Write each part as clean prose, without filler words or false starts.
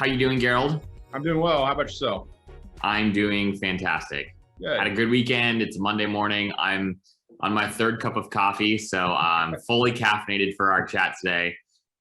How you doing, Gerald? I'm doing well. How about yourself? I'm doing fantastic. Good. Had a good weekend. It's Monday morning. I'm on my third cup of coffee, so I'm fully caffeinated for our chat today.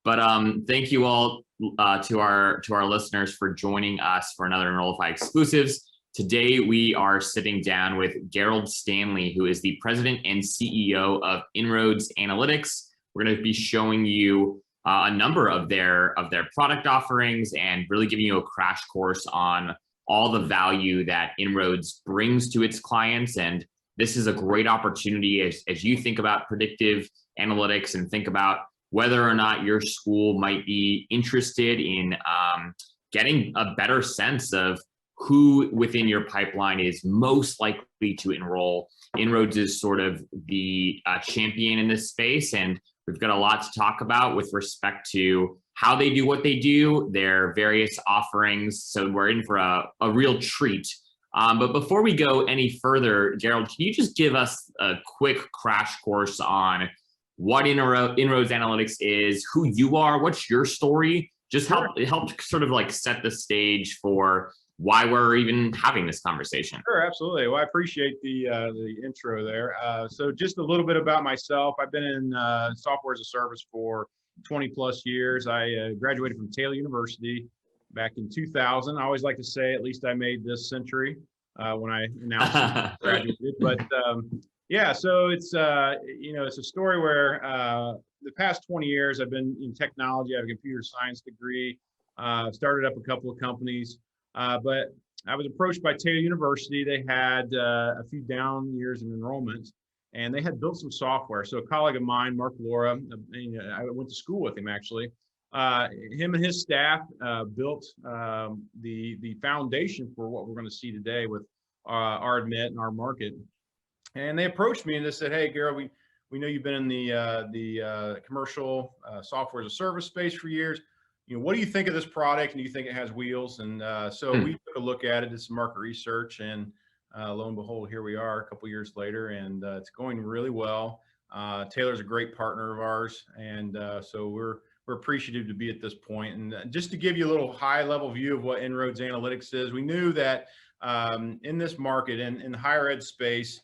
But thank you all to our listeners for joining us for another Enrollify exclusives. Today we are sitting down with Gerald Stanley, who is the president and CEO of Inroads Analytics. We're going to be showing you a number of their product offerings and really giving you a crash course on all the value that Inroads brings to its clients. And this is a great opportunity as you think about predictive analytics and think about whether or not your school might be interested in getting a better sense of who within your pipeline is most likely to enroll. Inroads is sort of the champion in this space, and we've got a lot to talk about with respect to how they do what they do, their various offerings. So we're in for a real treat. But before we go any further, Gerald, can you just give us a quick crash course on what Inroads Analytics is, who you are, what's your story? Just help sort of like set the stage for why we're even having this conversation. Sure, absolutely. Well, I appreciate the intro there. So just a little bit about myself. I've been in software as a service for 20 plus years. I graduated from Taylor University back in 2000. I always like to say, at least I made this century when I announced I graduated. But yeah, so it's it's a story where the past 20 years I've been in technology. I have a computer science degree. Started up a couple of companies. But I was approached by Taylor University. They had a few down years in enrollment, and they had built some software. So a colleague of mine, Mark Laura, I went to school with him actually. Him and his staff built the foundation for what we're going to see today with our admit and our market. And they approached me and they said, "Hey, Gerald, we know you've been in the commercial software as a service space for years. What do you think of this product? And do you think it has wheels?" And so we took a look at it, did some market research, and lo and behold, here we are a couple of years later, and it's going really well. Taylor's a great partner of ours, and so we're appreciative to be at this point. And just to give you a little high-level view of what Inroads Analytics is, we knew that in this market and in the higher ed space,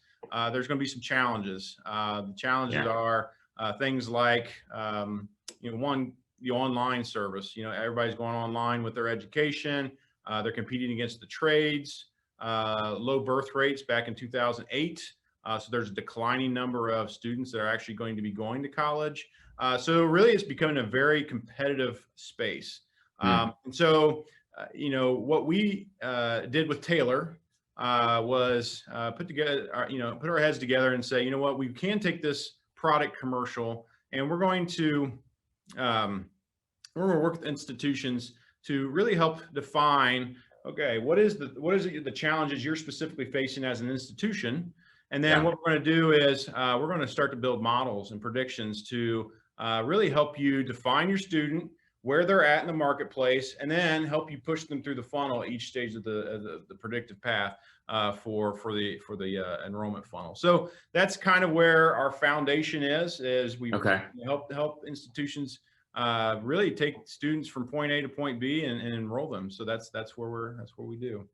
there's going to be some challenges. The challenges are things like, one, the online service. Everybody's going online with their education. They're competing against the trades, low birth rates back in 2008. So there's a declining number of students that are actually going to be going to college. So really it's becoming a very competitive space. And so, what we did with Taylor was put our heads together and say, what, we can take this product commercial, and we're going to work with institutions to really help define, okay, what is the challenges you're specifically facing as an institution, and then what we're going to do is we're going to start to build models and predictions to really help you define your student, where they're at in the marketplace, and then help you push them through the funnel at each stage of the predictive path for the enrollment funnel. So that's kind of where our foundation is we help institutions really take students from point A to point B and enroll them. So that's where we do.